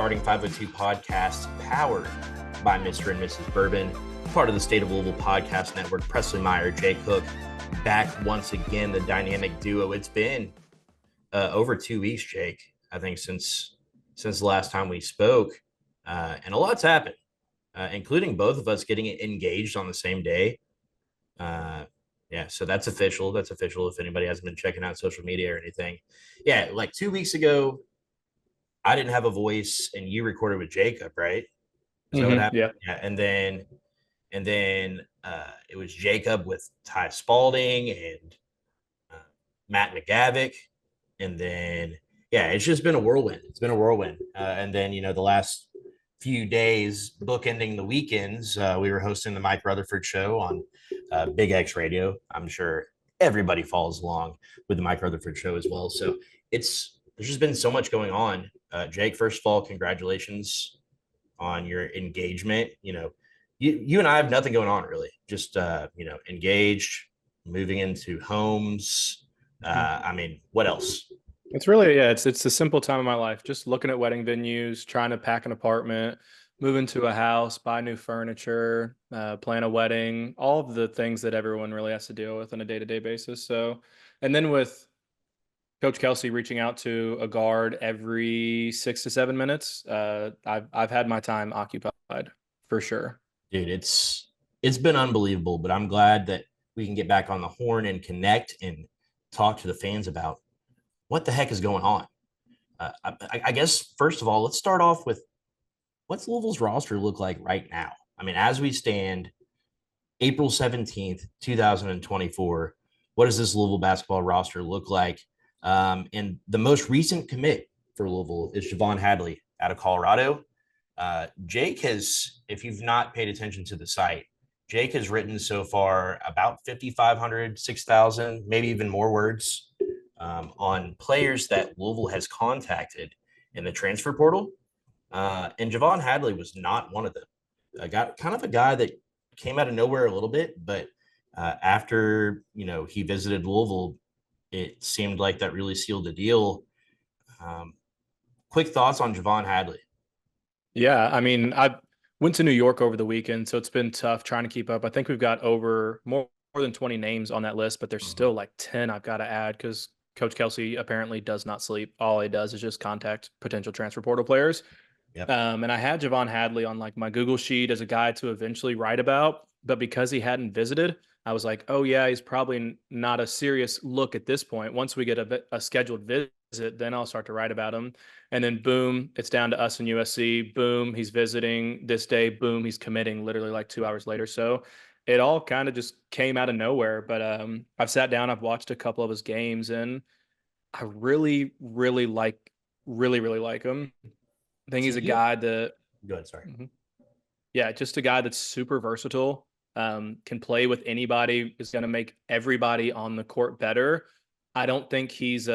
Starting 502 Podcast, powered by Mr. and Mrs. Bourbon, part of the State of Louisville Podcast Network. Presley, Meyer, Jake Hook, back once again, the dynamic duo. It's been over 2 weeks, Jake, I think, since the last time we spoke, and a lot's happened, including both of us getting engaged on the same day. Yeah, so that's official. That's official if anybody hasn't been checking out social media or anything. Yeah, like 2 weeks ago, I didn't have a voice and you recorded with Jacob, right? Is that what happened? Yeah. Yeah. And then it was Jacob with Ty Spalding and Matt McGavick. And then, yeah, it's just been a whirlwind. It's been a whirlwind. And then, the last few days, bookending the weekends, we were hosting the Mike Rutherford show on Big X Radio. I'm sure everybody follows along with the Mike Rutherford show as well. So there's just been so much going on. Jake, first of all, congratulations on your engagement. You and I have nothing going on really. Just engaged, moving into homes. What else? It's really, it's a simple time of my life. Just looking at wedding venues, trying to pack an apartment, move into a house, buy new furniture, plan a wedding, all of the things that everyone really has to deal with on a day-to-day basis. So, and then with Coach Kelsey reaching out to a guard every 6 to 7 minutes, I've had my time occupied for sure. Dude, it's been unbelievable, but I'm glad that we can get back on the horn and connect and talk to the fans about what the heck is going on. I guess, first of all, let's start off with what's Louisville's roster look like right now? I mean, as we stand, April 17th, 2024, what does this Louisville basketball roster look like? And the most recent commit for Louisville is Javon Hadley out of Colorado. Jake has, if you've not paid attention to the site, Jake has written so far about 5,500, 6,000, maybe even more words on players that Louisville has contacted in the transfer portal. And Javon Hadley was not one of them. Got kind of a guy that came out of nowhere a little bit, but after, he visited Louisville, it seemed like that really sealed the deal. Quick thoughts on Javon Hadley. Yeah, I mean, I went to New York over the weekend, so it's been tough trying to keep up. I think we've got over more than 20 names on that list, but there's still like 10 I've got to add because Coach Kelsey apparently does not sleep. All he does is just contact potential transfer portal players. Yep. And I had Javon Hadley on like my Google sheet as a guy to eventually write about, but because he hadn't visited, I was like, oh yeah, he's probably not a serious look at this point. Once we get a scheduled visit, then I'll start to write about him. And then boom, it's down to us and USC. Boom, he's visiting this day. Boom, he's committing literally like 2 hours later. So it all kind of just came out of nowhere. But I've sat down, I've watched a couple of his games, and I really, really like him. I think he's a guy that – Go ahead, sorry. Yeah, just a guy that's super versatile, can play with anybody, is going to make everybody on the court better. I don't think he's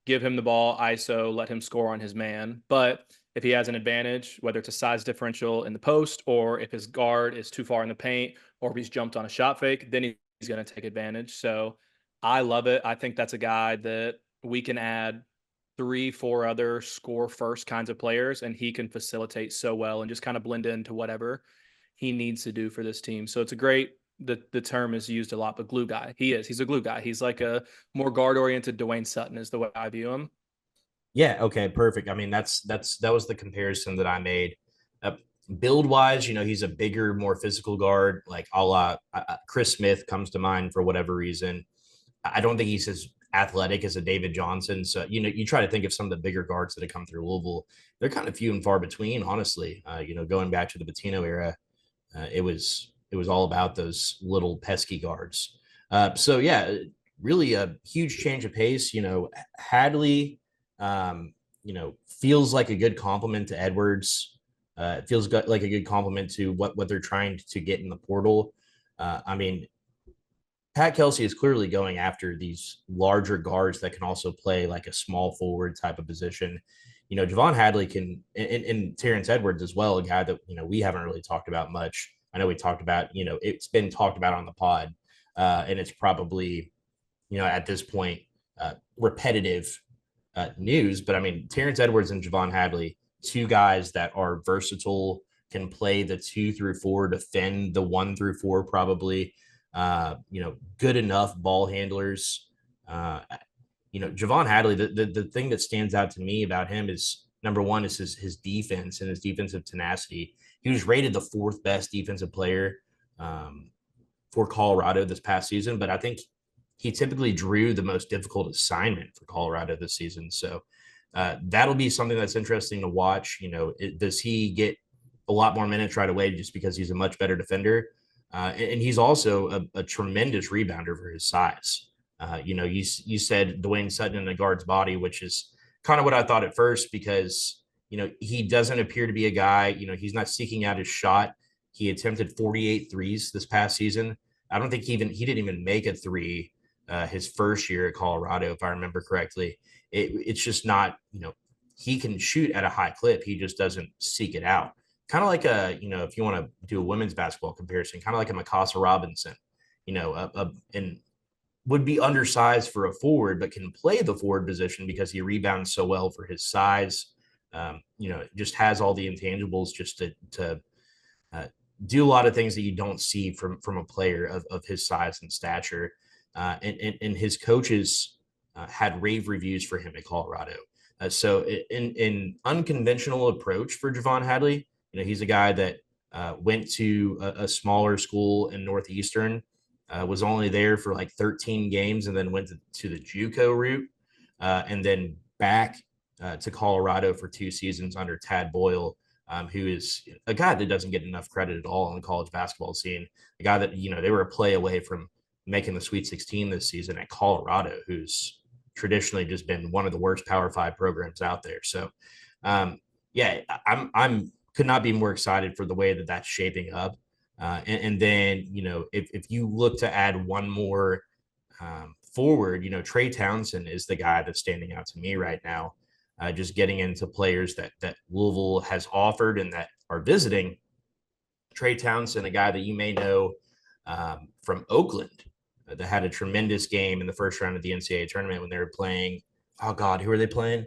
give him the ball, ISO, let him score on his man. But if he has an advantage, whether it's a size differential in the post or if his guard is too far in the paint or if he's jumped on a shot fake, then he's going to take advantage. So I love it. I think that's a guy that we can add 3-4 other score first kinds of players, and he can facilitate so well and just kind of blend into whatever he needs to do for this team. So it's a great, the term is used a lot, but glue guy. He's a glue guy. He's like a more guard oriented Dwayne Sutton is the way I view him. Yeah. Okay. Perfect. I mean, that was the comparison that I made. Build wise, he's a bigger, more physical guard, like a la Chris Smith comes to mind for whatever reason. I don't think he's as athletic as a David Johnson. So, you try to think of some of the bigger guards that have come through Louisville. They're kind of few and far between, honestly. Going back to the Pitino era, it was all about those little pesky guards. So yeah, really a huge change of pace. Hadley, feels like a good compliment to Edwards. It feels like a good compliment to what they're trying to get in the portal. Pat Kelsey is clearly going after these larger guards that can also play like a small forward type of position. Javon Hadley can, and Terrence Edwards as well, a guy that, we haven't really talked about much. I know we talked about, it's been talked about on the pod, and it's probably, at this point, repetitive news. But Terrence Edwards and Javon Hadley, two guys that are versatile, can play the 2 through 4, defend the 1 through 4, probably, good enough ball handlers. Javon Hadley, the thing that stands out to me about him is, number one, is his defense and his defensive tenacity. He was rated the 4th best defensive player for Colorado this past season, but I think he typically drew the most difficult assignment for Colorado this season. So that'll be something that's interesting to watch. Does he get a lot more minutes right away just because he's a much better defender? And he's also a tremendous rebounder for his size. You said Dwayne Sutton in a guard's body, which is kind of what I thought at first, because, he doesn't appear to be a guy, he's not seeking out his shot. He attempted 48 threes this past season. I don't think he didn't even make a three his first year at Colorado, if I remember correctly. It's just not, he can shoot at a high clip. He just doesn't seek it out. Kind of like if you want to do a women's basketball comparison, kind of like a Mikasa Robinson, and would be undersized for a forward, but can play the forward position because he rebounds so well for his size. Just has all the intangibles just to do a lot of things that you don't see from a player of his size and stature. And his coaches had rave reviews for him at Colorado. So in unconventional approach for Javon Hadley, he's a guy that went to a smaller school in Northeastern, was only there for like 13 games, and then went to the JUCO route, and then back to Colorado for 2 seasons under Tad Boyle, who is a guy that doesn't get enough credit at all in the college basketball scene. A guy that, they were a play away from making the Sweet 16 this season at Colorado, who's traditionally just been one of the worst Power 5 programs out there. So, I'm could not be more excited for the way that that's shaping up. And then, if you look to add one more forward, Trey Townsend is the guy that's standing out to me right now. Just getting into players that Louisville has offered and that are visiting. Trey Townsend, a guy that you may know from Oakland, that had a tremendous game in the first round of the NCAA tournament when they were playing. Oh God, who were they playing?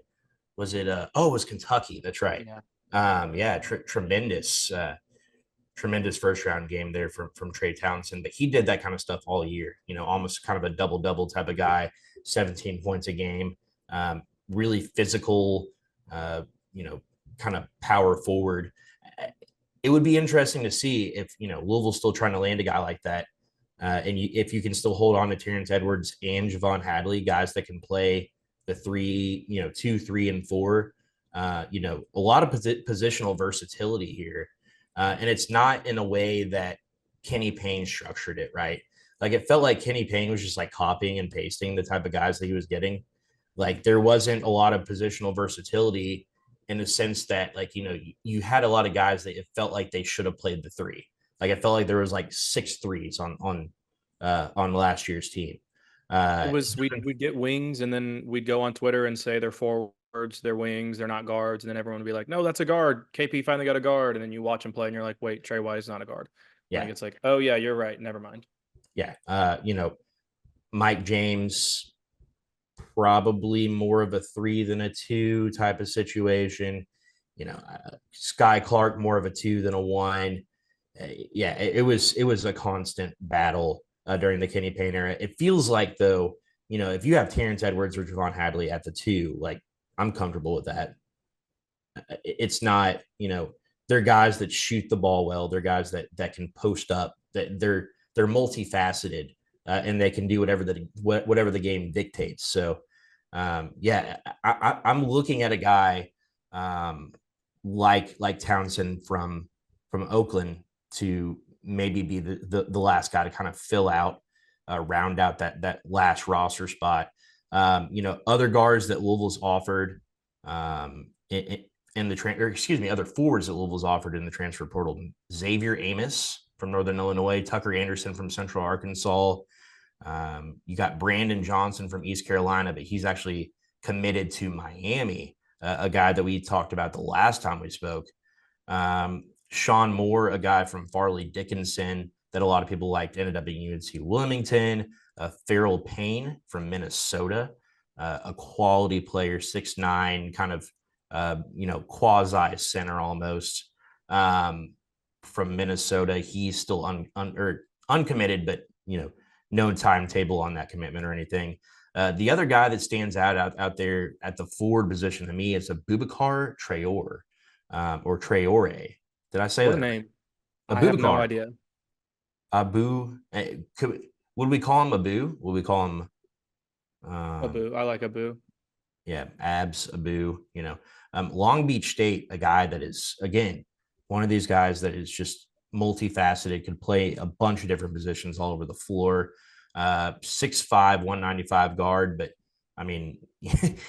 Was it? It was Kentucky. That's right. Yeah. Tremendous first round game there from Trey Townsend, but he did that kind of stuff all year, almost kind of a double type of guy, 17 points a game, really physical, kind of power forward. It would be interesting to see if, Louisville's still trying to land a guy like that. And if you can still hold on to Terrence Edwards and Javon Hadley, guys that can play the 3, 2, 3, and 4, a lot of positional versatility here. And it's not in a way that Kenny Payne structured it, right? Like, it felt like Kenny Payne was just like copying and pasting the type of guys that he was getting. Like, there wasn't a lot of positional versatility in the sense that, like, you had a lot of guys that it felt like they should have played the 3. Like, it felt like there was like 6 threes on last year's team. It was we'd get wings, and then we'd go on Twitter and say they're forwards, they're wings, they're not guards, and then everyone would be like, "No, that's a guard. KP finally got a guard." And then you watch him play, and you're like, "Wait, Trey White is not a guard." Yeah, like, it's like, "Oh yeah, you're right. Never mind." Yeah, Mike James, probably more of a 3 than a 2 type of situation. Sky Clark, more of a 2 than a 1. It was a constant battle during the Kenny Payne era. It feels like, though, if you have Terrence Edwards or Javon Hadley at the 2, like, I'm comfortable with that. It's not, they're guys that shoot the ball well. They're guys that can post up, that they're multifaceted, and they can do whatever the game dictates. So, I'm looking at a guy like Townsend from Oakland to maybe be the last guy to kind of fill out, round out that last roster spot. Other guards that Louisville's offered other forwards that Louisville's offered in the transfer portal: Xavier Amos from Northern Illinois, Tucker Anderson from Central Arkansas. You got Brandon Johnson from East Carolina, but he's actually committed to Miami, a guy that we talked about the last time we spoke. Sean Moore, a guy from Farley Dickinson that a lot of people liked, ended up being UNC Wilmington. Farrell Payne from Minnesota, a quality player, 6'9", kind of quasi center almost, from Minnesota. He's still uncommitted, but no timetable on that commitment or anything. The other guy that stands out there at the forward position to me is a Boubacar Traore, or Traore. Did I say What a that right? name. A I have no Boubacar. idea. Abu. Would we call him Abu? Would we call him? Abu. I like Abu. Yeah, Abs Abu. Long Beach State, a guy that is, again, one of these guys that is just multifaceted, could play a bunch of different positions all over the floor. 6'5", 195 guard, but I mean,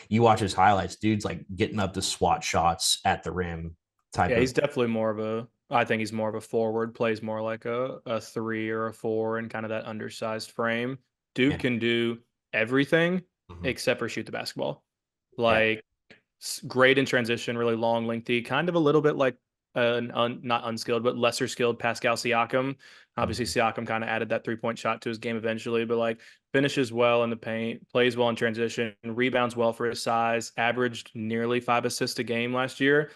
you watch his highlights, dude's like getting up to swat shots at the rim type Yeah, of. he's definitely I think he's more of a forward, plays more like a 3 or a 4 and kind of that undersized frame. Dude Yeah. can do everything Mhm. except for shoot the basketball. Yeah. Like great in transition, really long, lengthy, kind of a little bit like not unskilled, but lesser skilled Pascal Siakam. Obviously, Mhm. Siakam kind of added that 3-point shot to his game eventually, but like finishes well in the paint, plays well in transition, rebounds well for his size, averaged nearly 5 assists a game last year,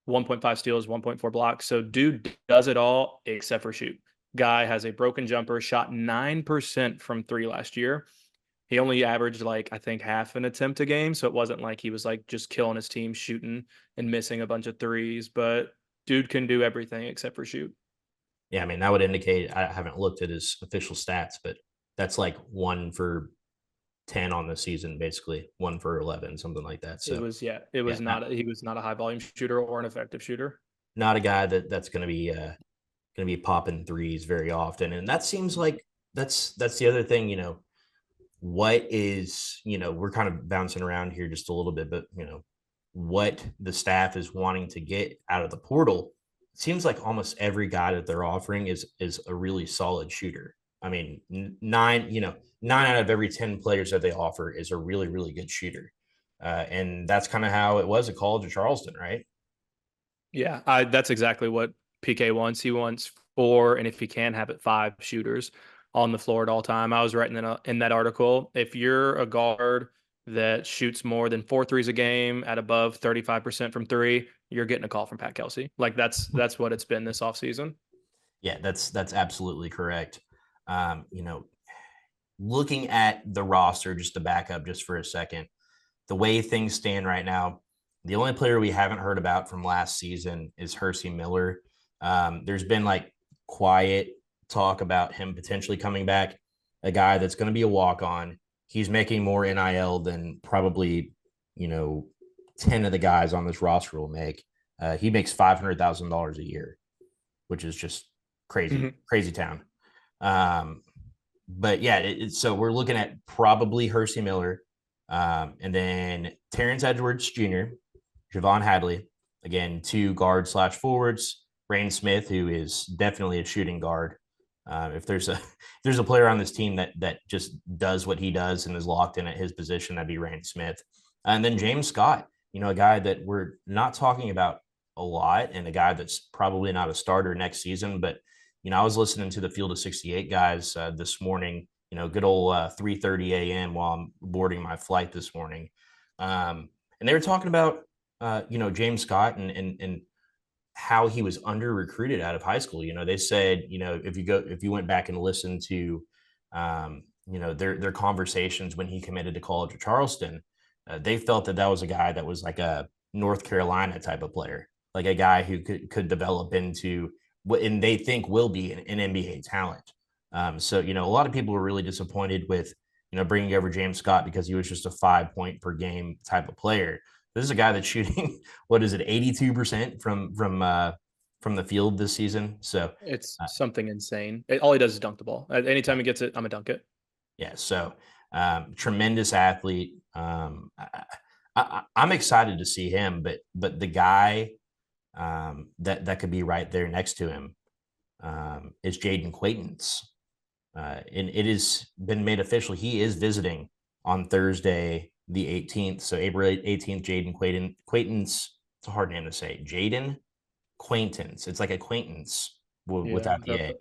1.5 steals, 1.4 blocks. So dude does it all except for shoot. Guy has a broken jumper, shot 9% from 3 last year. He only averaged like I think half an attempt a game, so it wasn't like he was like just killing his team shooting and missing a bunch of threes, but dude can do everything except for shoot. Yeah, I mean, that would indicate, I haven't looked at his official stats, but that's like 1 for 10 on the season, basically 1 for 11, something like that. It So was yeah, it yeah, was not he was not a high volume shooter or an effective shooter. not a guy that's going to be popping threes very often. And that seems like that's the other thing. What is, we're kind of bouncing around here just a little bit, but what the staff is wanting to get out of the portal, it seems like almost every guy that they're offering is a really solid shooter. I mean, 9 out of every 10 players that they offer is a really, really good shooter. And that's kind of how it was at College of Charleston, right? Yeah, I that's exactly what PK wants. He wants 4, and if he can have it 5 shooters on the floor at all time. I was writing in that article. If you're a guard that shoots more than 4 threes a game at above 35% from 3, you're getting a call from Pat Kelsey. Like that's what it's been this offseason. Yeah, that's absolutely correct. Looking at the roster, just to back up just for a second, the way things stand right now, the only player we haven't heard about from last season is Hersey Miller. There's been like quiet talk about him potentially coming back, a guy that's going to be a walk on. He's making more NIL than probably, 10 of the guys on this roster will make. He makes $500,000 a year, which is just crazy, Mhm. crazy town. But yeah, so we're looking at probably Hersey Miller, and then Terrence Edwards Jr., Javon Hadley, again, 2 guard / forwards, Rain Smith, who is definitely a shooting guard. If there's a player on this team that just does what he does and is locked in at his position, that'd be Rain Smith. And then James Scott, a guy that we're not talking about a lot, and a guy that's probably not a starter next season. But I was listening to the Field of 68 guys this morning. Good old 3:30 a.m. while I'm boarding my flight this morning, and they were talking about James Scott and how he was under recruited out of high school. They said, if you went back and listened to, their conversations when he committed to College of Charleston, they felt that was a guy that was like a North Carolina type of player, like a guy who could develop into what, and they think will be an NBA talent. So, a lot of people were really disappointed with, bringing over James Scott because he was just a 5 point per game type of player. This is a guy that's shooting, what is it, 82% from the field this season. So It's uh, something insane. All he does is dunk the ball. Anytime he gets it, I'm gonna dunk it. yeah, so tremendous athlete. I'm excited to see him, but the guy that could be right there next to him is Jayden Quaintance. And it has been made official. He is visiting on Thursday, the 18th. So April 18th, Jayden Quaintance. It's a hard name to say. Jayden Quaintance. It's like acquaintance Yeah, without the A.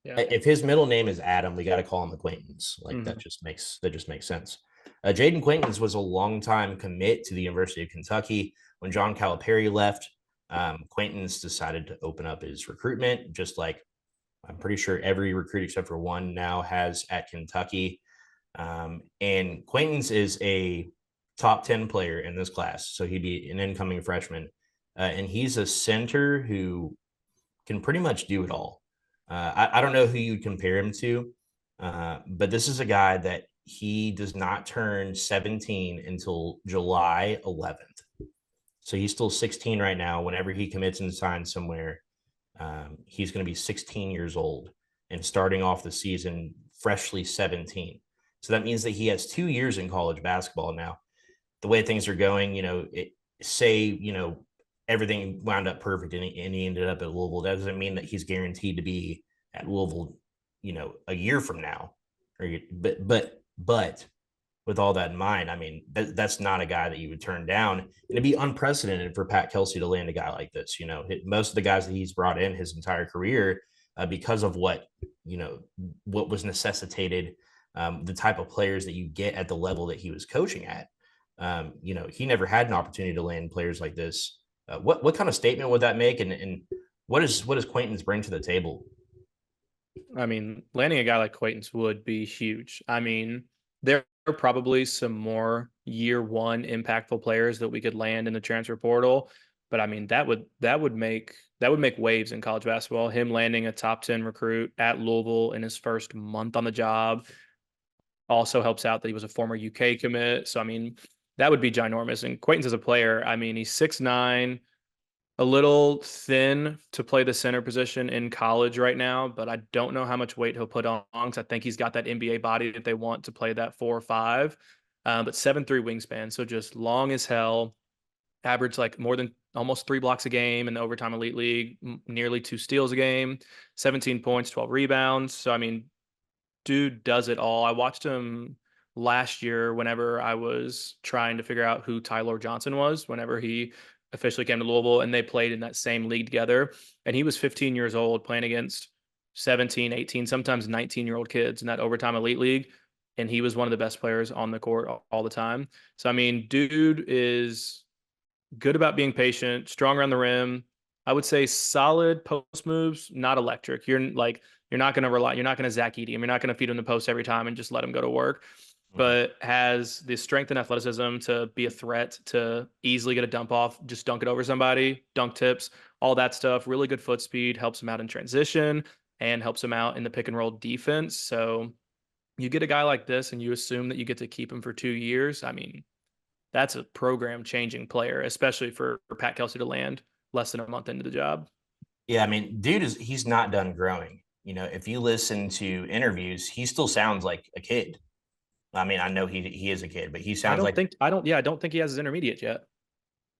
yeah. If his middle name is Adam, we got to call him acquaintance. Like Mhm. that just makes sense. Jayden Quaintance was a long time commit to the University of Kentucky. when John Calipari left, Quaintance decided to open up his recruitment, just like I'm pretty sure every recruit except for one now has at Kentucky. And Quaintance is a top 10 player in this class. So he'd be an incoming freshman. And he's a center who can pretty much do it all. I don't know who you'd compare him to, but this is a guy that he does not turn 17 until July 11th. So he's still 16 right now. Whenever he commits and signs somewhere, he's going to be 16 years old and starting off the season freshly 17. So that means that he has 2 years in college basketball now. The way things are going, everything wound up perfect and he ended up at Louisville. That doesn't mean that he's guaranteed to be at Louisville, a year from now. But with all that in mind, I mean, that's not a guy that you would turn down. And it'd be unprecedented for Pat Kelsey to land a guy like this. Most of the guys that he's brought in his entire career, because of what was necessitated, the type of players that you get at the level that he was coaching at. He never had an opportunity to land players like this. What kind of statement would that make? And what does Quaintance bring to the table? I mean, landing a guy like Quaintance would be huge. I mean, there are probably some more year one impactful players that we could land in the transfer portal, but I mean that would make waves in college basketball. Him landing a top 10 recruit at Louisville in his first month on the job also helps out that he was a former UK commit. So I mean, that would be ginormous. And Quaintance as a player, I mean, he's 6'9", a little thin to play the center position in college right now, but I don't know how much weight he'll put on because I think he's got that NBA body that they want to play that 4 or 5. But 7'3" wingspan, so just long as hell. Average like more than almost 3 blocks a game in the overtime elite league, nearly 2 steals a game, 17 points, 12 rebounds. So I mean, dude does it all. I watched him last year whenever I was trying to figure out who Tyler Johnson was, whenever he officially came to Louisville and they played in that same league together. And he was 15 years old playing against 17, 18, sometimes 19-year-old kids in that overtime elite league. And he was one of the best players on the court all the time. So, I mean, dude is good about being patient, strong around the rim. I would say solid post moves, not electric. You're not going to Zach Edey him. You're not going to feed him the post every time and just let him go to work, but has the strength and athleticism to be a threat, to easily get a dump off, just dunk it over somebody, dunk tips, all that stuff. Really good foot speed, helps him out in transition and helps him out in the pick and roll defense. So you get a guy like this and you assume that you get to keep him for 2 years. I mean, that's a program changing player, especially for Pat Kelsey to land less than a month into the job. Yeah, I mean, he's not done growing. If you listen to interviews, he still sounds like a kid. I mean, I know he is a kid, but he sounds I don't think he has his intermediate yet.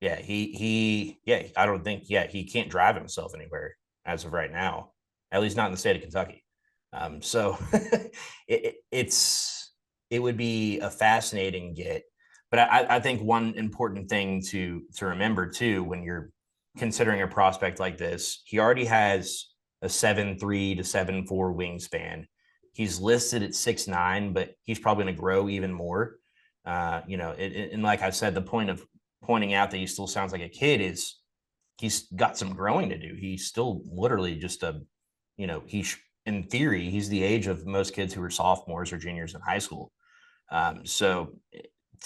Yeah, I don't think, he can't drive himself anywhere as of right now, at least not in the state of Kentucky. So it would be a fascinating get. But I think one important thing to remember too, when you're considering a prospect like this, he already has a 7'3" to 7'4" wingspan. He's listed at 6'9", but he's probably going to grow even more. And like I said, the point of pointing out that he still sounds like a kid is he's got some growing to do. He's still literally just in theory, he's the age of most kids who are sophomores or juniors in high school. So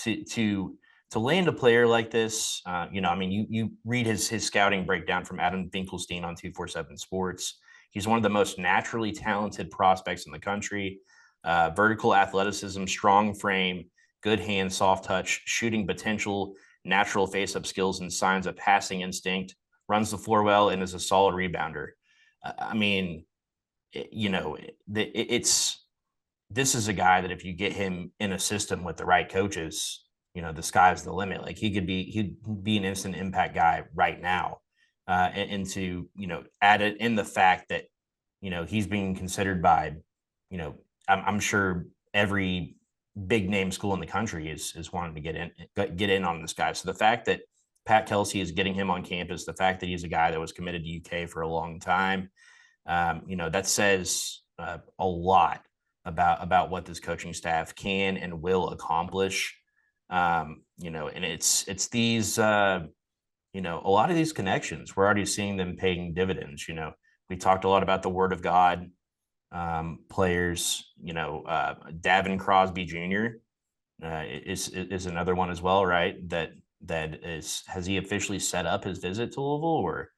to land a player like this, you read his scouting breakdown from Adam Finkelstein on 247 Sports. He's one of the most naturally talented prospects in the country. Vertical athleticism, strong frame, good hands, soft touch, shooting potential, natural face-up skills, and signs of passing instinct. Runs the floor well and is a solid rebounder. This is a guy that if you get him in a system with the right coaches, the sky's the limit. Like he'd be an instant impact guy right now. And to, add it in the fact that, he's being considered by, I'm sure every big name school in the country is wanting to get in on this guy. So the fact that Pat Kelsey is getting him on campus, the fact that he's a guy that was committed to UK for a long time, that says a lot about what this coaching staff can and will accomplish. And it's these a lot of these connections, we're already seeing them paying dividends. We talked a lot about the word of God players, Davin Crosby Jr. Is another one as well, right? Has he officially set up his visit to Louisville, or?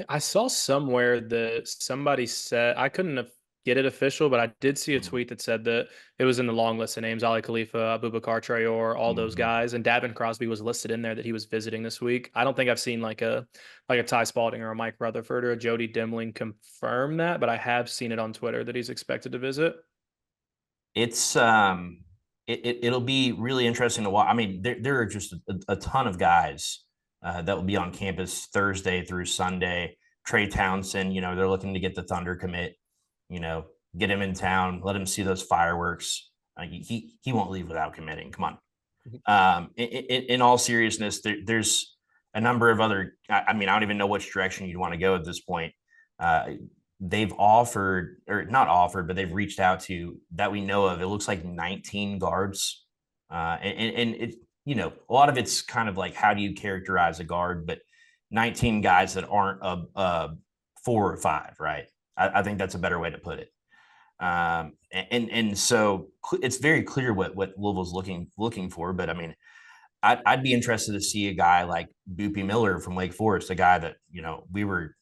I saw somewhere that somebody said I couldn't get it official, but I did see a Mhm. tweet that said that it was in the long list of names: Ali Khalifa, Abubakar Traore, all those Mhm. guys, and Davin Crosby was listed in there that he was visiting this week. I don't think I've seen like a Ty Spalding or a Mike Rutherford or a Jody Demling confirm that, but I have seen it on Twitter that he's expected to visit. It's it'll be really interesting to watch. I mean, there are just a ton of guys that will be on campus Thursday through Sunday. Trey Townsend, they're looking to get the Thunder commit, get him in town, let him see those fireworks. He won't leave without committing. Come on. In all seriousness, there's a number of other. I mean, I don't even know which direction you'd want to go at this point. Uh, they've offered, or not offered, but they've reached out to, that we know of. It looks like 19 guards, and it, a lot of it's kind of like, how do you characterize a guard? But 19 guys that aren't a 4 or 5, right? I think that's a better way to put it. And so it's very clear what Louisville's looking for. But I mean, I'd be interested to see a guy like Boopy Miller from Wake Forest, a guy that we were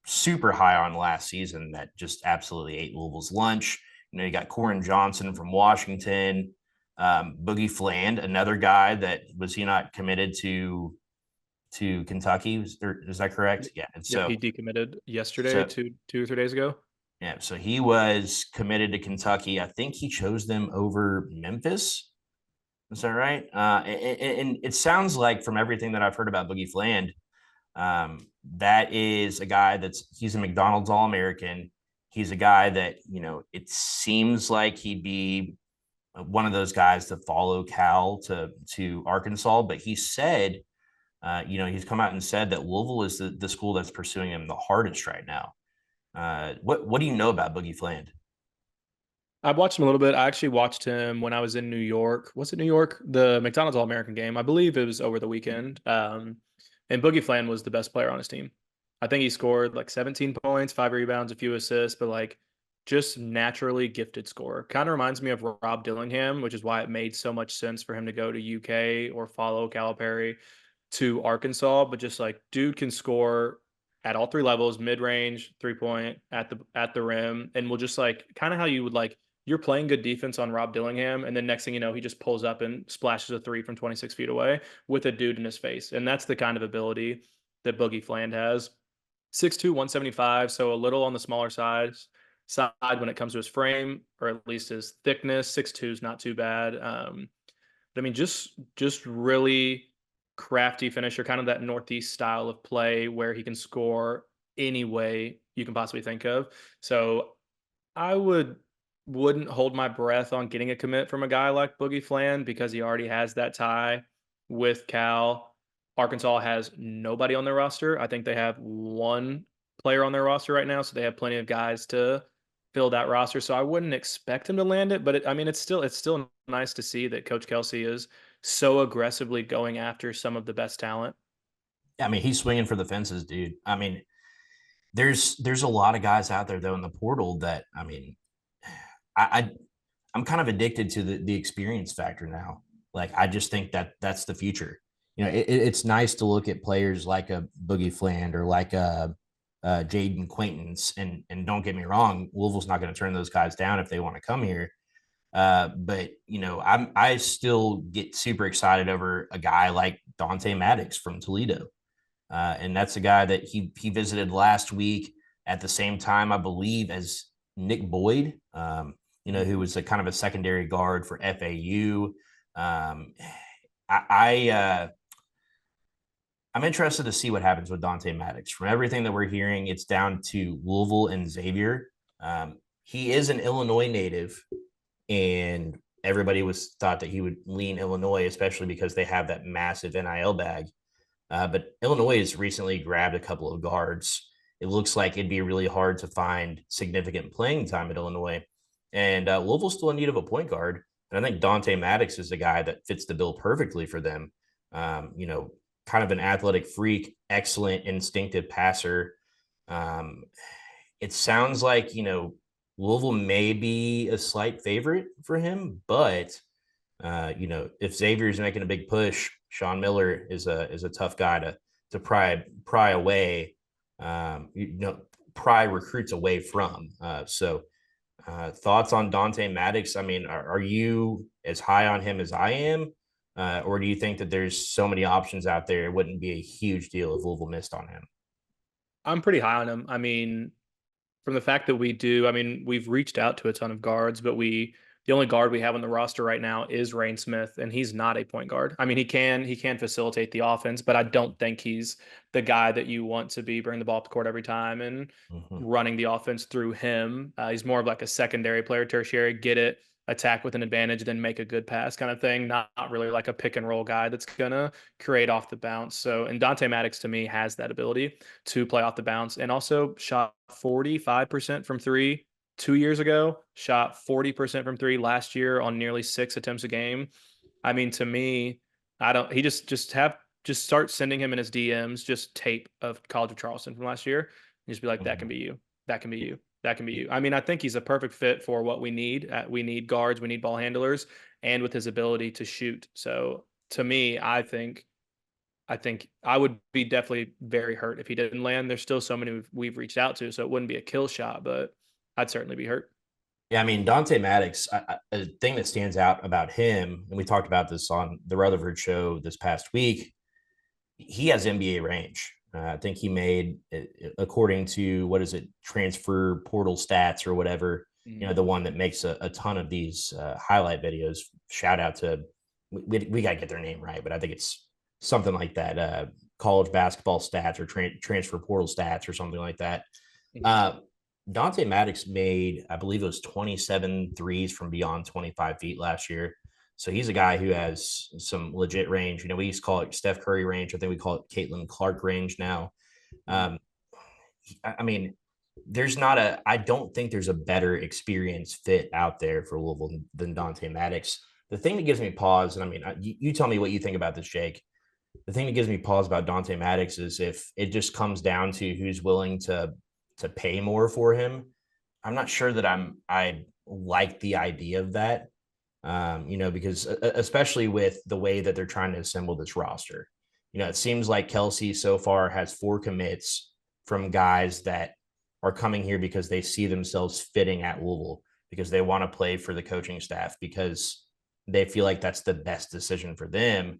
super high on last season, that just absolutely ate Louisville's lunch. You got Koren Johnson from Washington, Boogie Fland, another guy that was he not committed to Kentucky? Is that correct? Yeah. And Yep, so he decommitted yesterday, so 2 or 3 days ago. yeah, so he was committed to Kentucky. I think he chose them over Memphis. Is that right? And it sounds like, from everything that I've heard about Boogie Fland, that is a guy he's a McDonald's All-American. He's a guy that, it seems like he'd be one of those guys to follow Cal to Arkansas. But he said, he's come out and said that Louisville is the school that's pursuing him the hardest right now. What do you know about Boogie Fland? I've watched him a little bit. I actually watched him when I was in New York. Was it New York? The McDonald's All American game. I believe it was over the weekend. And Boogie Fland was the best player on his team. I think he scored like 17 points, 5 rebounds, a few assists, but like just naturally gifted scorer. Kind of reminds me of Rob Dillingham, which is why it made so much sense for him to go to UK or follow Calipari to Arkansas. But just like dude can score at all three levels: mid range, 3 point, at the rim, and will just like kind of how you would like you're playing good defense on Rob Dillingham, and then next thing you know, he just pulls up and splashes a three from 26 feet away with a dude in his face. And that's the kind of ability that Boogie Fland has. 6'2", 175, so a little on the smaller side when it comes to his frame, or at least his thickness. 6'2" is not too bad. But I mean, just really crafty finisher, kind of that Northeast style of play where he can score any way you can possibly think of. So I wouldn't hold my breath on getting a commit from a guy like Boogie Fland, because he already has that tie with Cal. Arkansas has nobody on their roster. I think they have one player on their roster right now, so they have plenty of guys to fill that roster. So I wouldn't expect him to land it, but I mean, it's still nice to see that Coach Kelsey is so aggressively going after some of the best talent. Yeah, I mean, he's swinging for the fences, dude. I mean, there's a lot of guys out there though in the portal that, I mean, I I'm kind of addicted to the experience factor now. Like, I just think that that's the future. It's nice to look at players like a Boogie Fland or like a Jayden Quaintance, and don't get me wrong, Louisville's not going to turn those guys down if they want to come here. But I still get super excited over a guy like Dante Maddox from Toledo, and that's a guy that he visited last week at the same time, I believe, as Nick Boyd, who was a kind of a secondary guard for FAU. I I'm interested to see what happens with Dante Maddox. From everything that we're hearing, it's down to Louisville and Xavier. He is an Illinois native, and everybody was thought that he would lean Illinois, especially because they have that massive NIL bag. But Illinois has recently grabbed a couple of guards. It looks like it'd be really hard to find significant playing time at Illinois. And Louisville's still in need of a point guard. And I think Dante Maddox is the guy that fits the bill perfectly for them. kind of an athletic freak, excellent instinctive passer. Um, it sounds like, Louisville may be a slight favorite for him, but if Xavier's making a big push, Sean Miller is a tough guy to pry away, pry recruits away from. Thoughts on Dante Maddox? I mean, are you as high on him as I am? Or do you think that there's so many options out there, it wouldn't be a huge deal if Louisville missed on him? I'm pretty high on him. I mean, from the fact that we've reached out to a ton of guards, but the only guard we have on the roster right now is Rain Smith, and he's not a point guard. I mean, he can facilitate the offense, but I don't think he's the guy that you want to be bringing the ball up the court every time and running the offense through him. He's more of like a secondary player, tertiary, get it, attack with an advantage, then make a good pass kind of thing. Not really like a pick and roll guy that's gonna create off the bounce. So, and Dante Maddox to me has that ability to play off the bounce and also shot 45% from three 2 years ago, shot 40% from three last year on nearly 6 attempts a game. I mean, to me, I don't, he just start sending him in his DMs, just tape of College of Charleston from last year. And just be like, that can be you. That can be you. That can be you. I mean, I think he's a perfect fit for what we need. We need guards, we need ball handlers, and with his ability to shoot. So to me, I think I would be definitely very hurt if he didn't land. There's still so many we've reached out to, so it wouldn't be a kill shot, but I'd certainly be hurt. Yeah, I mean, Dante Maddox, a thing that stands out about him, and we talked about this on the Rutherford show this past week, he has NBA range. I think he made, according to what is it, transfer portal stats or whatever, the one that makes a ton of these highlight videos. Shout out to, we got to get their name right, but I think it's something like that, college basketball stats or transfer portal stats or something like that. Dante Maddox made, I believe it was 27 threes from beyond 25 feet last year. So he's a guy who has some legit range. We used to call it Steph Curry range. I think we call it Caitlin Clark range now. I mean, I don't think there's a better experience fit out there for Louisville than Dante Maddox. The thing that gives me pause, and I mean, you tell me what you think about this, Jake. The thing that gives me pause about Dante Maddox is if it just comes down to who's willing to pay more for him. I'm not sure that I like the idea of that. Because especially with the way that they're trying to assemble this roster, it seems like Kelsey so far has 4 commits from guys that are coming here because they see themselves fitting at Louisville, because they want to play for the coaching staff, because they feel like that's the best decision for them.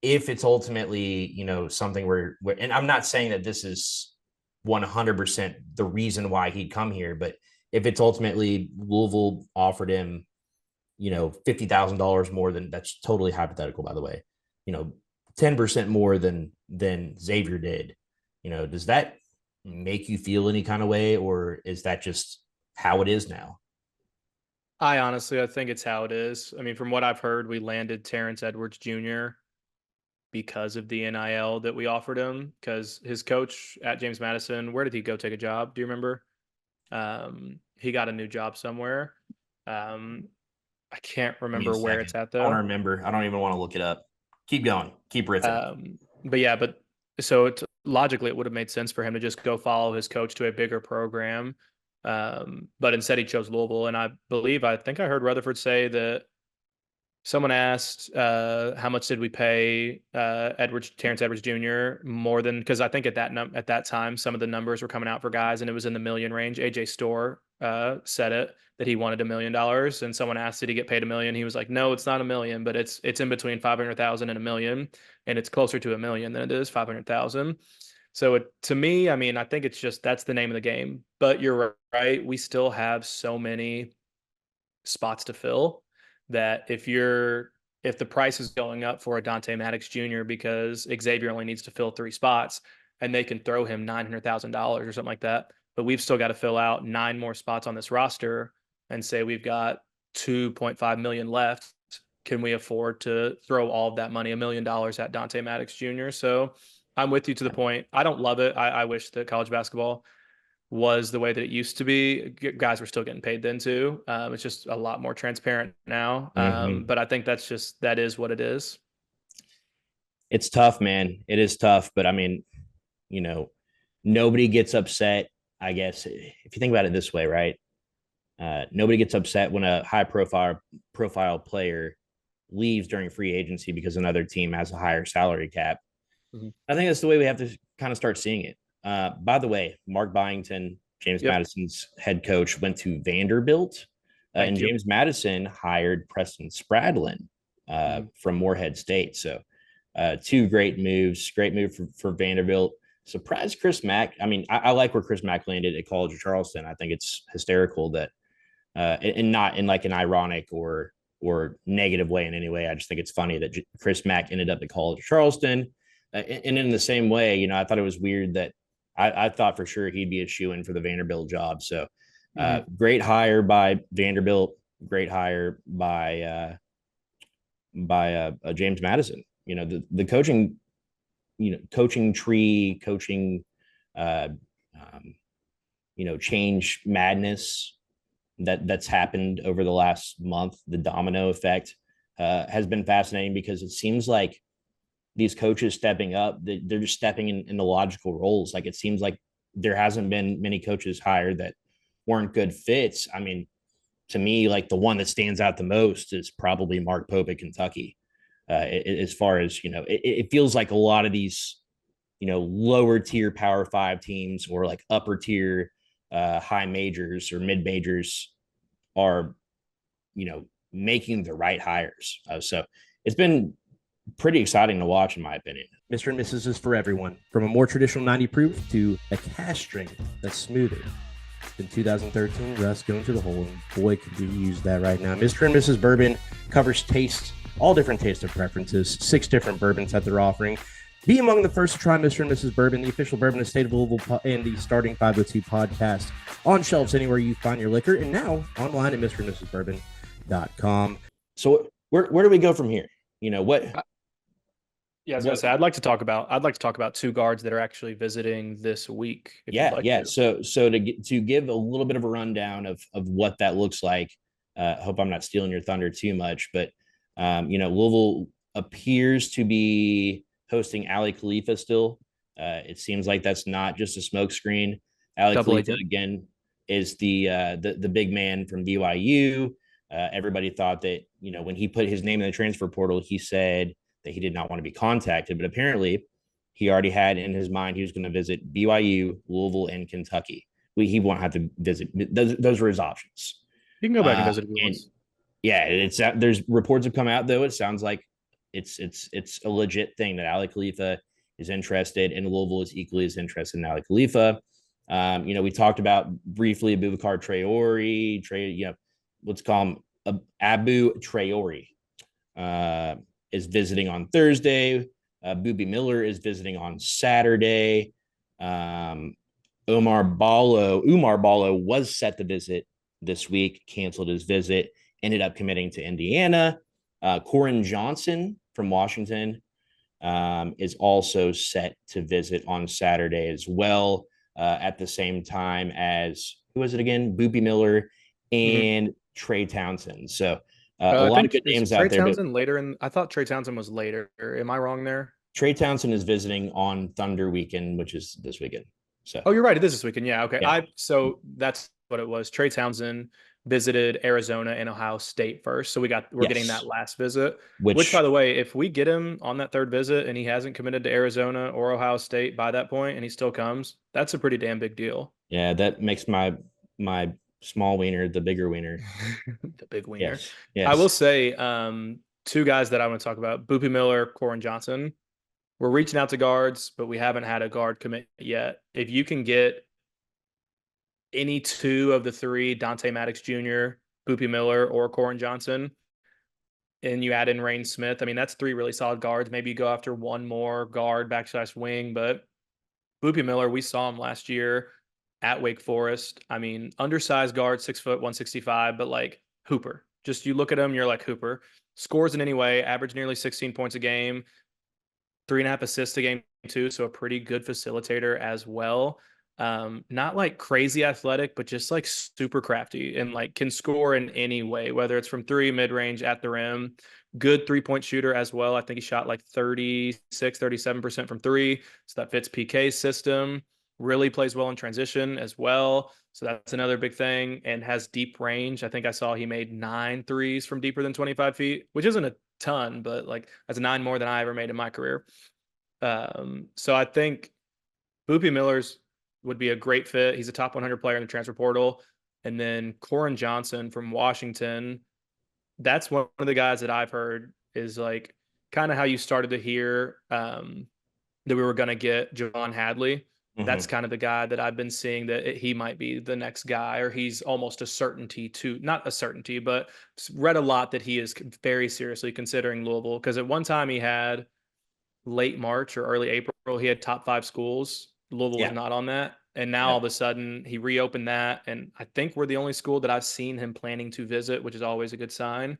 If it's ultimately, something where, and I'm not saying that this is 100% the reason why he'd come here, but if it's ultimately Louisville offered him, $50,000 more than, that's totally hypothetical, by the way, 10% more than Xavier did, does that make you feel any kind of way, or is that just how it is now? I think it's how it is. I mean, from what I've heard, we landed Terrence Edwards Jr. because of the NIL that we offered him, because his coach at James Madison, where did he go take a job? Do you remember? He got a new job somewhere. I can't remember where it's at, though. I want to remember. I don't even want to look it up. Keep going. Keep riffing. So logically, it would have made sense for him to just go follow his coach to a bigger program. But instead he chose Louisville. And I think I heard Rutherford say that someone asked, how much did we pay Terrence Edwards Jr. more than, because I think at that time some of the numbers were coming out for guys and it was in the million range. AJ Storr said it, that he wanted $1 million, and someone asked, did he get paid $1 million? He was like, no, it's not $1 million, but it's in between 500,000 and $1 million, and it's closer to $1 million than it is 500,000. So to me, I mean, I think it's just, that's the name of the game. But you're right, we still have so many spots to fill that if the price is going up for a Dante Maddox Jr. because Xavier only needs to fill 3 spots and they can throw him $900,000 or something like that, but we've still got to fill out 9 more spots on this roster and say we've got 2.5 million left. Can we afford to throw all of that money, $1 million, at Dante Maddox Jr.? So I'm with you to the point. I don't love it. I wish that college basketball was the way that it used to be. Guys were still getting paid then too. It's just a lot more transparent now. But I think that is what it is. It's tough, man. It is tough, but I mean, you know, nobody gets upset. I guess if you think about it this way, right? Nobody gets upset when a high profile player leaves during free agency because another team has a higher salary cap. Mhm. I think that's the way we have to kind of start seeing it. By the way, Mark Byington, James Yep. Madison's head coach, went to Vanderbilt, and Thank you. James Madison hired Preston Spradlin Mhm. from Morehead State. So, two great moves. Great move for Vanderbilt. Surprised Chris Mack. I mean, I like where Chris Mack landed at College of Charleston. I think it's hysterical that, and not in like an ironic or negative way in any way. I just think it's funny that Chris Mack ended up at College of Charleston. And in the same way, I thought it was weird that I thought for sure he'd be a shoe in for the Vanderbilt job. So, great hire by Vanderbilt. Great hire by James Madison. The coaching, coaching tree, coaching, uh, um, change madness that's happened over the last month. The domino effect has been fascinating because it seems like these coaches stepping up, they're just stepping in the logical roles. Like it seems like there hasn't been many coaches hired that weren't good fits. I mean, to me, like the one that stands out the most is probably Mark Pope at Kentucky. As far as it feels like a lot of these lower tier Power Five teams or like upper tier high majors or mid majors are making the right hires. So it's been pretty exciting to watch, in my opinion. Mr. and Mrs. is for everyone, from a more traditional 90 proof to a cask strength that's smoother. In 2013, Russ going to the hole, and boy, could we use that right now. Mr. and Mrs. Bourbon covers tastes, all different taste of preferences, 6 different bourbons that they're offering. Be among the first to try Mr. and Mrs. Bourbon, the official bourbon of the state of Louisville, and the Starting 502 Podcast, on shelves anywhere you find your liquor, and now online at mrandmrsbourbon.com. So where do we go from here? What? Yeah, I was gonna say I'd like to talk about 2 guards that are actually visiting this week. Yeah. So to give a little bit of a rundown of what that looks like. Hope I'm not stealing your thunder too much, but Louisville appears to be hosting Ali Khalifa still. It seems like that's not just a smokescreen. Ali Khalifa again is the big man from BYU. Everybody thought that when he put his name in the transfer portal, he said that he did not want to be contacted, but apparently he already had in his mind he was going to visit BYU, Louisville, and Kentucky. He won't have to visit. Those were his options. You can go back and visit if you want. Yeah, there's reports have come out though. It sounds like it's a legit thing that Ali Khalifa is interested, and Louisville is equally as interested in Ali Khalifa. We talked about briefly Abubakar Traore, let's call him Abu Traore. Is visiting on Thursday. Boobie Miller is visiting on Saturday. Umar Ballo was set to visit this week, canceled his visit, ended up committing to Indiana. Corin Johnson from Washington is also set to visit on Saturday as well, at the same time as, who was it again? Boobie Miller and Trey Townsend. So a lot of good names out there. Townsend I thought Trey Townsend was later. Am I wrong there? Trey Townsend is visiting on Thunder weekend, which is this weekend. So, you're right. It is this weekend. Yeah. Okay. Yeah. So that's what it was. Trey Townsend visited Arizona and Ohio State first. So we're getting that last visit, which by the way, if we get him on that 3rd visit and he hasn't committed to Arizona or Ohio State by that point, and he still comes, that's a pretty damn big deal. Yeah. That makes my small wiener the bigger wiener. The big wiener. Yes. I will say 2 guys that I want to talk about: Boobie Miller, Corin Johnson. We're reaching out to guards, but we haven't had a guard commit yet. If you can get any 2 of the 3, Dante Maddox Jr., Boobie Miller, or Corin Johnson, and you add in Rain Smith, I mean, that's 3 really solid guards. Maybe you go after one more guard, /wing, but Boobie Miller, we saw him last year at Wake Forest. I mean, undersized guard, 6 foot, 165, but like Hooper. Just you look at him, you're like Hooper. Scores in any way, average nearly 16 points a game, 3.5 assists a game too, so a pretty good facilitator as well. Not like crazy athletic, but just like super crafty and like can score in any way, whether it's from three, mid-range, at the rim. Good 3-point shooter as well. I think he shot like 37% from three. So that fits PK's system. Really plays well in transition as well. So that's another big thing, and has deep range. I think I saw he made 9 threes from deeper than 25 feet, which isn't a ton, but like that's 9 more than I ever made in my career. So I think Boopie Miller's would be a great fit. He's a top 100 player in the transfer portal. And then Koren Johnson from Washington, that's one of the guys that I've heard is like kind of how you started to hear that we were going to get Javon Hadley. That's kind of the guy that I've been seeing that he might be the next guy, or he's almost a certainty to, not a certainty, but read a lot that he is very seriously considering Louisville. Because at one time he had late March or early April, he had top 5 schools. Louisville was not on that. And now all of a sudden he reopened that. And I think we're the only school that I've seen him planning to visit, which is always a good sign.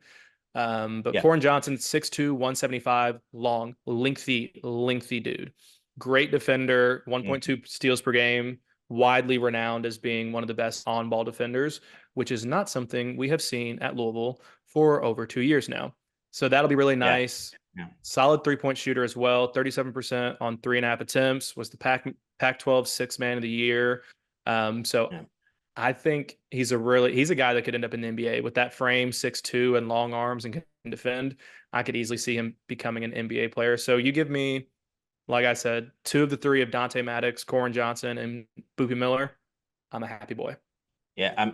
But Koren Johnson, 6'2", 175, long, lengthy dude. Great defender, 1.2 steals per game, widely renowned as being one of the best on-ball defenders, which is not something we have seen at Louisville for over 2 years now. So that'll be really nice. Yeah. Solid 3-point shooter as well. 37% on 3.5 attempts. Was the Pac-12 sixth man of the year. I think he's a guy that could end up in the NBA with that frame, 6'2", and long arms and can defend. I could easily see him becoming an NBA player. So you give me, like I said, 2 of the 3 of Dante Maddox, Koren Johnson, and Boopie Miller. I'm a happy boy. Yeah,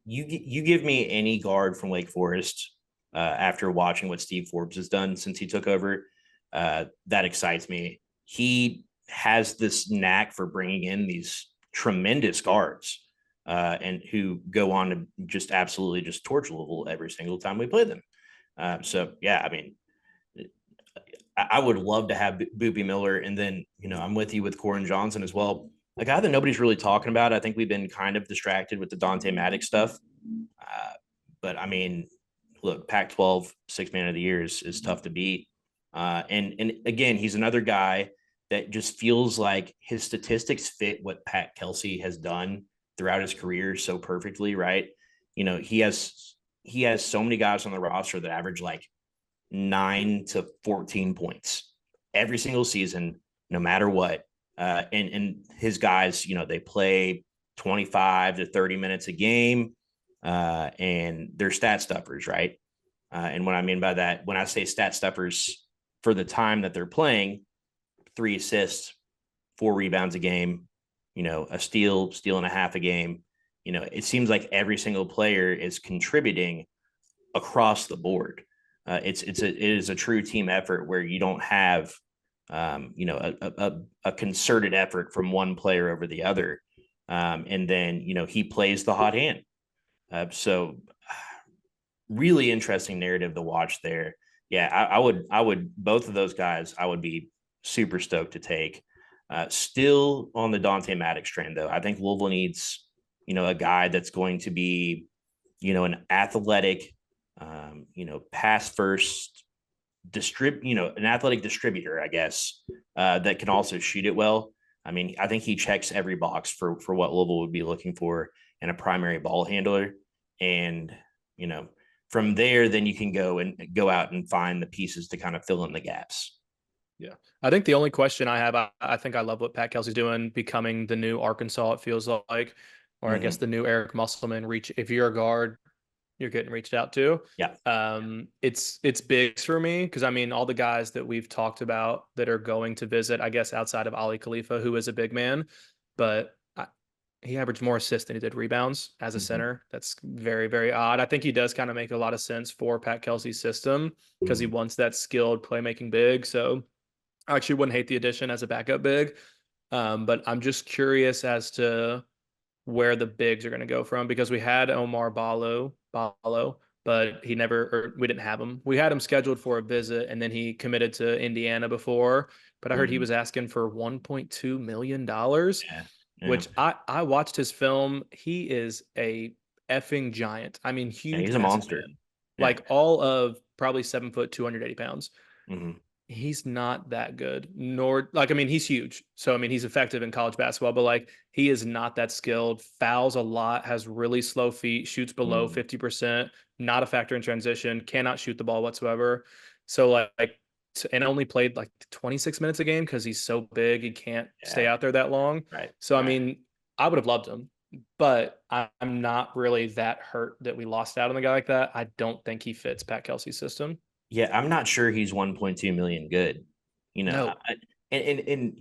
you give me any guard from Wake Forest after watching what Steve Forbes has done since he took over. That excites me. He has this knack for bringing in these tremendous guards and who go on to just absolutely just torch Louisville every single time we play them. I would love to have Boopie Miller. And then, I'm with you with Koren Johnson as well. A guy that nobody's really talking about. I think we've been kind of distracted with the Dante Maddox stuff. But I mean, look, Pac-12 sixth man of the year is tough to beat. And again, he's another guy that just feels like his statistics fit what Pat Kelsey has done throughout his career so perfectly, right? He has so many guys on the roster that average like 9 to 14 points every single season, no matter what. And his guys, they play 25 to 30 minutes a game, and they're stat stuffers, right? And what I mean by that, when I say stat stuffers for the time that they're playing, 3 assists, 4 rebounds a game, a steal and a half a game. It seems like every single player is contributing across the board. It is a true team effort where you don't have, a concerted effort from one player over the other. And then, he plays the hot hand. So really interesting narrative to watch there. Yeah, I would both of those guys, I would be super stoked to take. Still on the Dante Maddox train, though. I think Louisville needs, a guy that's going to be, an athletic, pass first, an athletic distributor, I guess, that can also shoot it well. I mean, I think he checks every box for what Louisville would be looking for in a primary ball handler. And, from there, then you can go out and find the pieces to kind of fill in the gaps. Yeah. I think the only question I have, I think I love what Pat Kelsey's doing, becoming the new Arkansas, it feels like, or I guess the new Eric Musselman. If you're a guard, you're getting reached out to. Yeah. It's big for me because, I mean, all the guys that we've talked about that are going to visit, I guess, outside of Ali Khalifa, who is a big man, but he averaged more assists than he did rebounds as a center. That's very, very odd. I think he does kind of make a lot of sense for Pat Kelsey's system because he wants that skilled playmaking big. So I actually wouldn't hate the addition as a backup big. But I'm just curious as to where the bigs are going to go from, because we had Omar Ballo, but we didn't have him. We had him scheduled for a visit, and then he committed to Indiana before, but I heard he was asking for $1.2 million. Yeah. Which I watched his film. He is a effing giant. I mean, huge. Yeah, he's a monster. Like all of probably 7 foot, 280 pounds. He's not that good, nor he's huge. So, he's effective in college basketball, but like, he is not that skilled, fouls a lot, has really slow feet, shoots below 50%, not a factor in transition, cannot shoot the ball whatsoever. So and only played like 26 minutes a game because he's so big. He can't stay out there that long. Right. So, I would have loved him, but I'm not really that hurt that we lost out on a guy like that. I don't think he fits Pat Kelsey's system. Yeah, I'm not sure he's 1.2 million good. No. And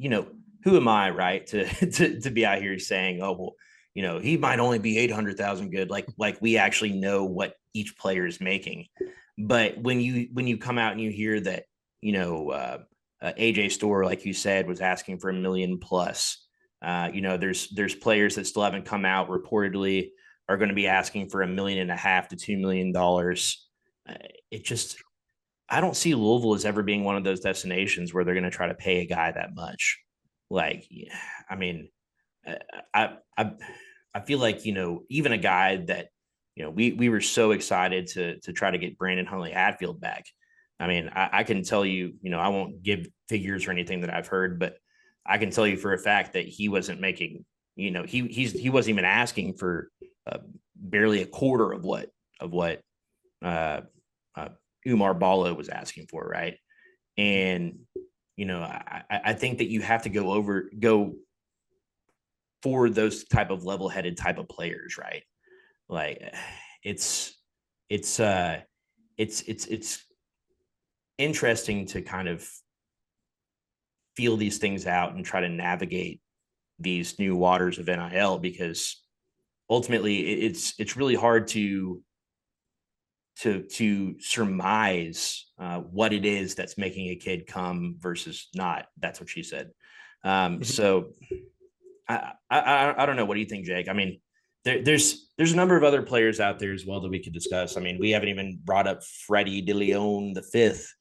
who am I, right, to be out here saying, oh well, he might only be 800,000 good. Like we actually know what each player is making. But when you come out and you hear that, AJ Store, like you said, was asking for $1 million plus. There's players that still haven't come out reportedly are going to be asking for $1.5 million to $2 million. I don't see Louisville as ever being one of those destinations where they're going to try to pay a guy that much. I feel like, even a guy that, we were so excited to try to get Brandon Huntley-Hatfield back. I can tell you, I won't give figures or anything that I've heard, but I can tell you for a fact that he wasn't making, he wasn't even asking for barely a quarter of what Umar Ballo was asking for, right? And I think that you have to go for those type of level-headed type of players, right? Like it's interesting to kind of feel these things out and try to navigate these new waters of NIL, because ultimately it's really hard to surmise what it is that's making a kid come versus not. That's what she said. So I don't know. What do you think, Jake? There's a number of other players out there as well that we could discuss. We haven't even brought up Freddie DeLeon the fifth.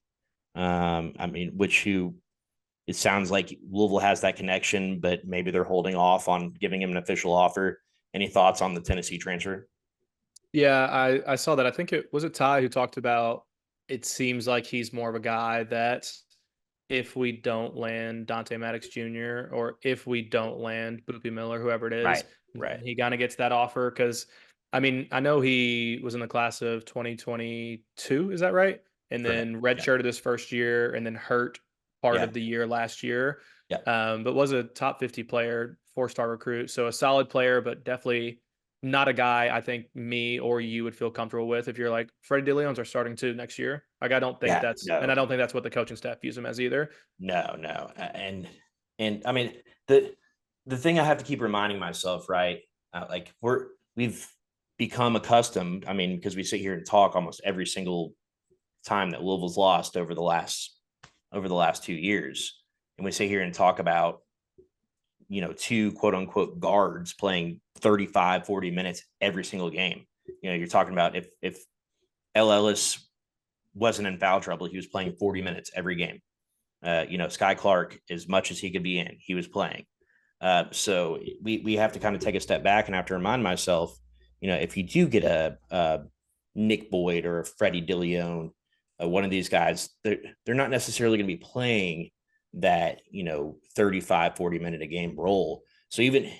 Who it sounds like Louisville has that connection, but maybe they're holding off on giving him an official offer. Any thoughts on the Tennessee transfer? Yeah, I saw that. I think it was Ty who talked about, it seems like he's more of a guy that if we don't land Dante Maddox Jr. or if we don't land Boogie Miller, whoever it is, right. he kind of gets that offer. Because, I know he was in the class of 2022. Is that right? And then redshirted his first year and then hurt part of the year last year. Yeah. But was a top 50 player, 4-star recruit. So a solid player, but definitely not a guy I think me or you would feel comfortable with if you're like, Freddie DeLeon's our starting 2 next year. Like, I don't think and I don't think that's what the coaching staff views him as either. No. And the thing I have to keep reminding myself, right? We've become accustomed, because we sit here and talk almost every single time that Louisville's lost over the last 2 years. And we sit here and talk about, 2 quote unquote guards playing 35, 40 minutes every single game. You're talking about if L. Ellis wasn't in foul trouble, he was playing 40 minutes every game. Sky Clark, as much as he could be in, he was playing. So we have to kind of take a step back and have to remind myself, if you do get a Nick Boyd or a Freddie DeLeon, one of these guys, they're not necessarily going to be playing that 35, 40 minute a game role. So even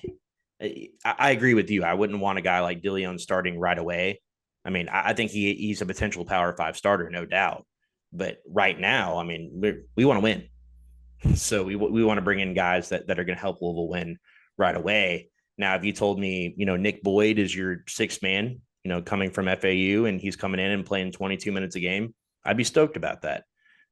I agree with you. I wouldn't want a guy like DeLeon starting right away. I think he's a potential Power 5 starter, no doubt. But right now, we want to win. So we want to bring in guys that are going to help Louisville win right away. Now, if you told me, Nick Boyd is your sixth man, coming from FAU, and he's coming in and playing 22 minutes a game, I'd be stoked about that.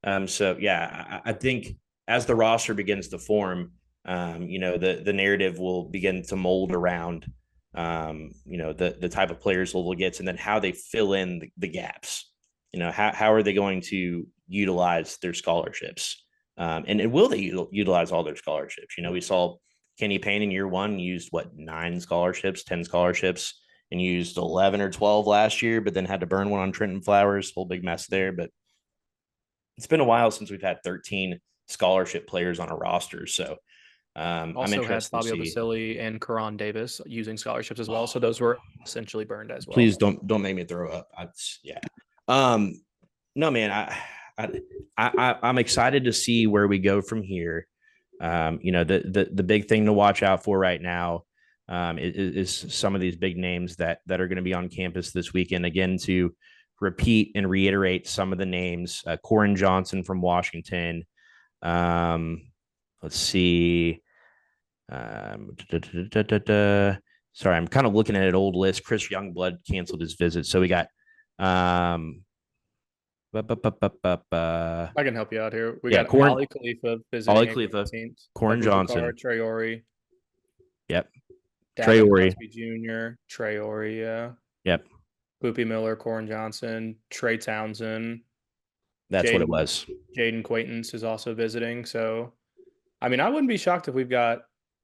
I think as the roster begins to form, the narrative will begin to mold around, the type of players Louisville gets, and then how they fill in the gaps. How are they going to utilize their scholarships? And will they utilize all their scholarships? We saw Kenny Payne in year one used 10 scholarships, and used 11 or 12 last year, but then had to burn one on Trenton Flowers. Whole big mess there. But it's been a while since we've had 13 scholarship players on a roster. So also I'm had interested Fabio to see. Basili and Karan Davis using scholarships as well. So those were essentially burned as well. Please don't make me throw up. No, man, I'm excited to see where we go from here. The big thing to watch out for right now is some of these big names that are going to be on campus this weekend. Again, to repeat and reiterate some of the names: Corin Johnson from Washington. Let's see. Sorry, I'm kind of looking at an old list. Chris Youngblood canceled his visit, so we got. I can help you out here. We got Corin, Ali Khalifa visiting. Ali Khalifa, Corin Johnson, Traore. Yep. Traore Jr. Traore, yeah. Yep. Boopie Miller, Corin Johnson, Trey Townsend. That's what it was. Jayden Quaintance is also visiting. So, I mean, I wouldn't be shocked if we've got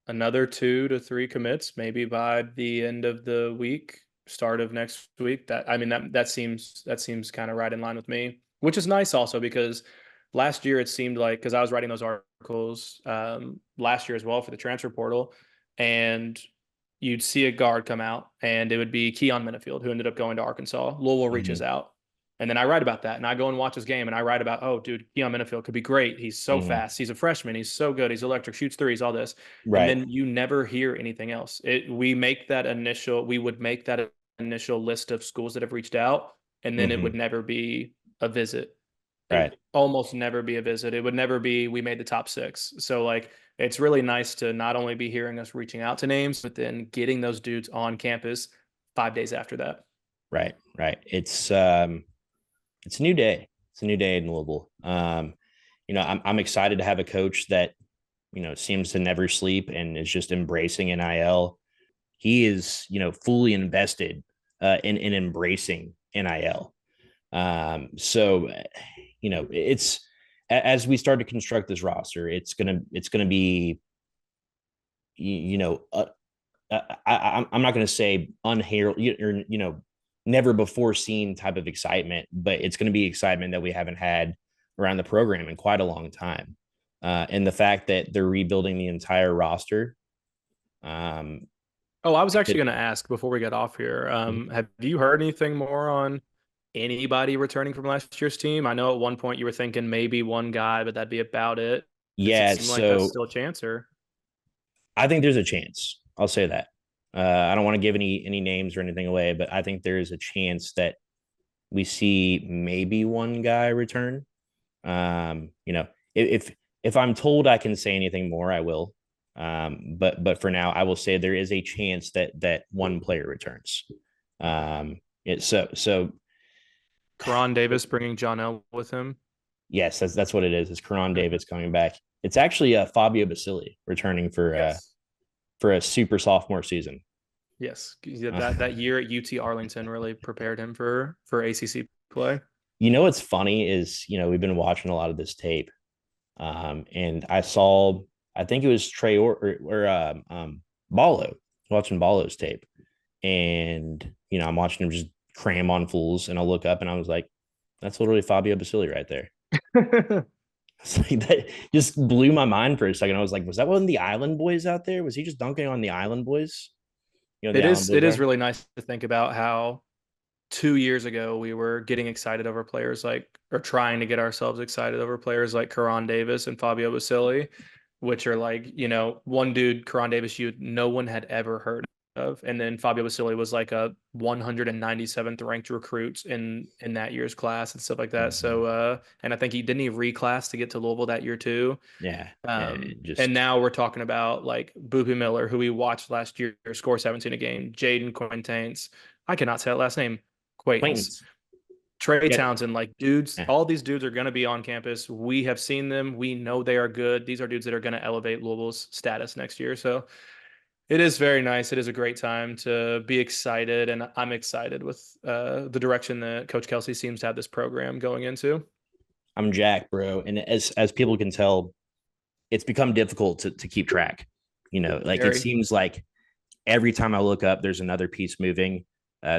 another 2 to 3 commits, maybe by the end of the week, start of next week. That seems kind of right in line with me, which is nice also because last year it seemed like, because I was writing those articles last year as well for the transfer portal, and you'd see a guard come out and it would be Keon Minifield, who ended up going to Arkansas. Louisville reaches out. And then I write about that and I go and watch his game and I write about, oh, dude, Keon Minifield could be great. He's so fast. He's a freshman. He's so good. He's electric, shoots threes, all this. Right. And then you never hear anything else. We would make that initial list of schools that have reached out, and then it would never be a visit. Right. Almost never be a visit. It would never be, we made the top 6. So like, it's really nice to not only be hearing us reaching out to names, but then getting those dudes on campus 5 days after that. Right. It's a new day. It's a new day in Louisville. I'm excited to have a coach that, seems to never sleep and is just embracing NIL. He is, fully invested in embracing NIL. It's, as we start to construct this roster, it's gonna be, I'm not gonna say unheralded or never before seen type of excitement, but it's going to be excitement that we haven't had around the program in quite a long time. And the fact that they're rebuilding the entire roster. I was actually going to ask before we get off here. Have you heard anything more on anybody returning from last year's team? I know at one point you were thinking maybe one guy, but that'd be about it. Yeah. Does it seem like that's still a chance, or? I think there's a chance. I'll say that. I don't want to give any names or anything away, but I think there is a chance that we see maybe one guy return. If I'm told I can say anything more, I will. But for now, I will say there is a chance that one player returns. So Karan Davis bringing John L with him. Yes, that's what it is. It's Karan Davis coming back. It's actually Fabio Basili returning for a super sophomore season. Yes, that year at UT Arlington really prepared him for ACC play. What's funny is, we've been watching a lot of this tape, and I think it was Trey or Ballo, watching Ballo's tape, and I'm watching him just cram on fools, and I'll look up and I was like, that's literally Fabio Basili right there. It's like, that just blew my mind for a second. I was like, was that one of the Island Boys out there? Was he just dunking on the Island Boys? It is really nice to think about how 2 years ago we were getting excited over players or trying to get ourselves excited over players like Karan Davis and Fabio Basili, which are one dude, Karan Davis, no one had ever heard of. And then Fabio Basili was like a 197th ranked recruit in that year's class and stuff like that. So, and I think he reclass to get to Louisville that year too. Yeah. And now we're talking about like Boopie Miller, who we watched last year score 17 a game, Jayden Quaintance. I cannot say that last name. Quaintance. Trey Townsend, dudes, all these dudes are going to be on campus. We have seen them. We know they are good. These are dudes that are going to elevate Louisville's status next year. So it is very nice. It is a great time to be excited, and I'm excited with the direction that Coach Kelsey seems to have this program going into. I'm jacked, bro. And as people can tell, it's become difficult to keep track. It seems like every time I look up, there's another piece moving.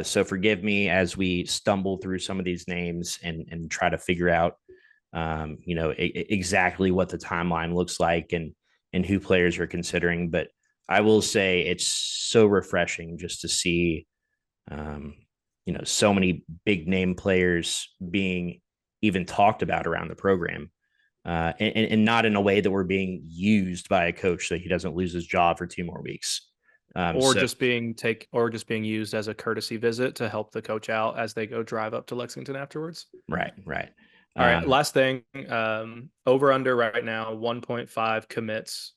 So forgive me as we stumble through some of these names and try to figure out, exactly what the timeline looks like and who players are considering. But I will say it's so refreshing just to see, so many big name players being even talked about around the program, and not in a way that we're being used by a coach so he doesn't lose his job for 2 more weeks. Just being used as a courtesy visit to help the coach out as they go drive up to Lexington afterwards. Right. All right. Last thing, over under right now, 1.5 commits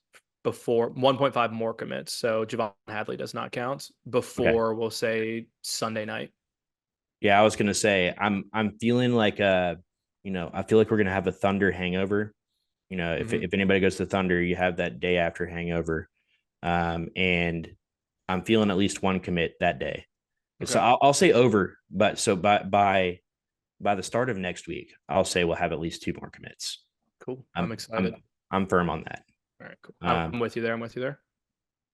before 1.5 more commits. So Javon Hadley does not count before we'll say Sunday night. Yeah, I was gonna say I'm feeling like I feel like we're gonna have a Thunder hangover. If anybody goes to Thunder, you have that day after hangover, and I'm feeling at least 1 commit that day. Okay. So I'll say over, but so by the start of next week, I'll say we'll have at least 2 more commits. Cool. I'm excited. I'm firm on that. All right, cool. I'm with you there.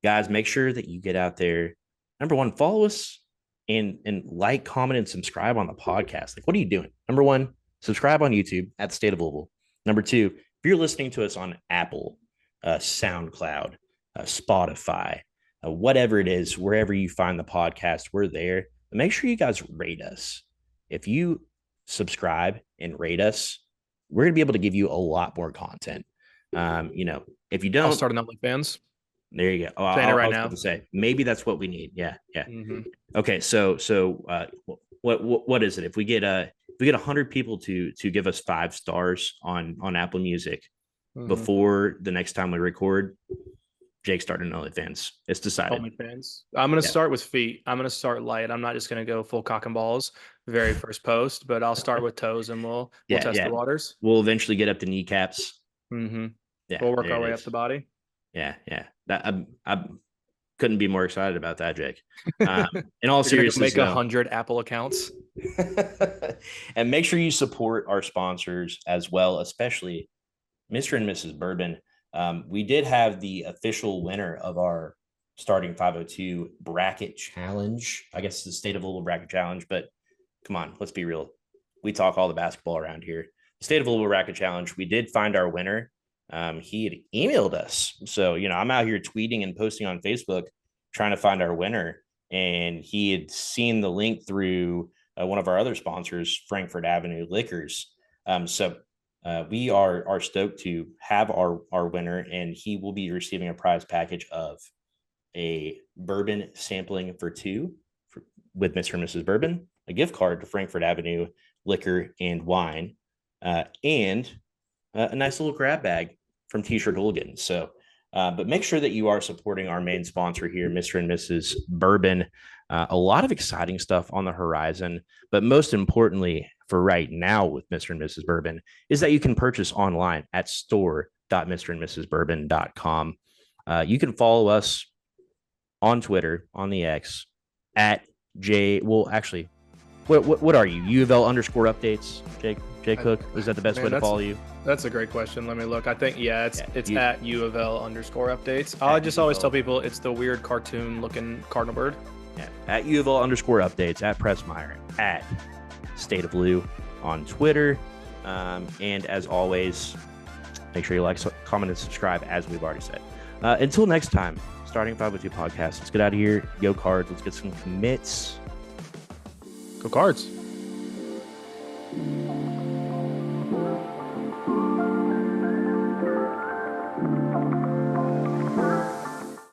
Guys, make sure that you get out there. Number 1, follow us and like, comment, and subscribe on the podcast. Like, what are you doing? Number 1, subscribe on YouTube at the State of Louisville. Number 2, if you're listening to us on Apple, SoundCloud, Spotify, whatever it is, wherever you find the podcast, we're there. But make sure you guys rate us. If you subscribe and rate us, we're going to be able to give you a lot more content. If you don't, I'll start an OnlyFans. There you go. Saying it right now. To say maybe that's what we need. Yeah. Mm-hmm. Okay. So what is it? If we get 100 people to give us 5 stars on Apple Music before the next time we record, Jake started an OnlyFans. It's decided. OnlyFans. I'm going to start with feet. I'm going to start light. I'm not just going to go full cock and balls very first post, but I'll start with toes and we'll test the waters. We'll eventually get up to kneecaps. Mm-hmm. Yeah, we'll work our way up the body. Yeah. That I couldn't be more excited about that, Jake. In all seriousness, make 100 Apple accounts. And make sure you support our sponsors as well, especially Mr. and Mrs. Bourbon. We did have the official winner of our Starting 502 bracket challenge. I guess the State of Louisville bracket challenge, but come on, let's be real. We talk all the basketball around here. The State of Louisville bracket challenge, we did find our winner. He had emailed us. So, I'm out here tweeting and posting on Facebook trying to find our winner. And he had seen the link through one of our other sponsors, Frankfurt Avenue Liquors. So we are stoked to have our winner, and he will be receiving a prize package of a bourbon sampling for 2 with Mr. and Mrs. Bourbon, a gift card to Frankfurt Avenue Liquor and Wine, and a nice little grab bag from T-Shirt Hooligans. So, but make sure that you are supporting our main sponsor here, Mr. and Mrs. Bourbon. A lot of exciting stuff on the horizon, but most importantly for right now with Mr. and Mrs. Bourbon is that you can purchase online at store.mrandmrsbourbon.com. You can follow us on Twitter, on the X, at J. Well, actually, what are you? U of L _ updates, Jake Hook? Is that the best way to follow you? That's a great question. Let me look. I think, it's at U of L _ updates. I just always tell people it's the weird cartoon looking cardinal bird. Yeah, at U of L _ updates, at Press Meyer, at State of Lou on Twitter. And as always, make sure you like, comment, and subscribe, as we've already said. Until next time, Starting 502 Podcast. Let's get out of here. Go Cards. Let's get some commits. Go Cards.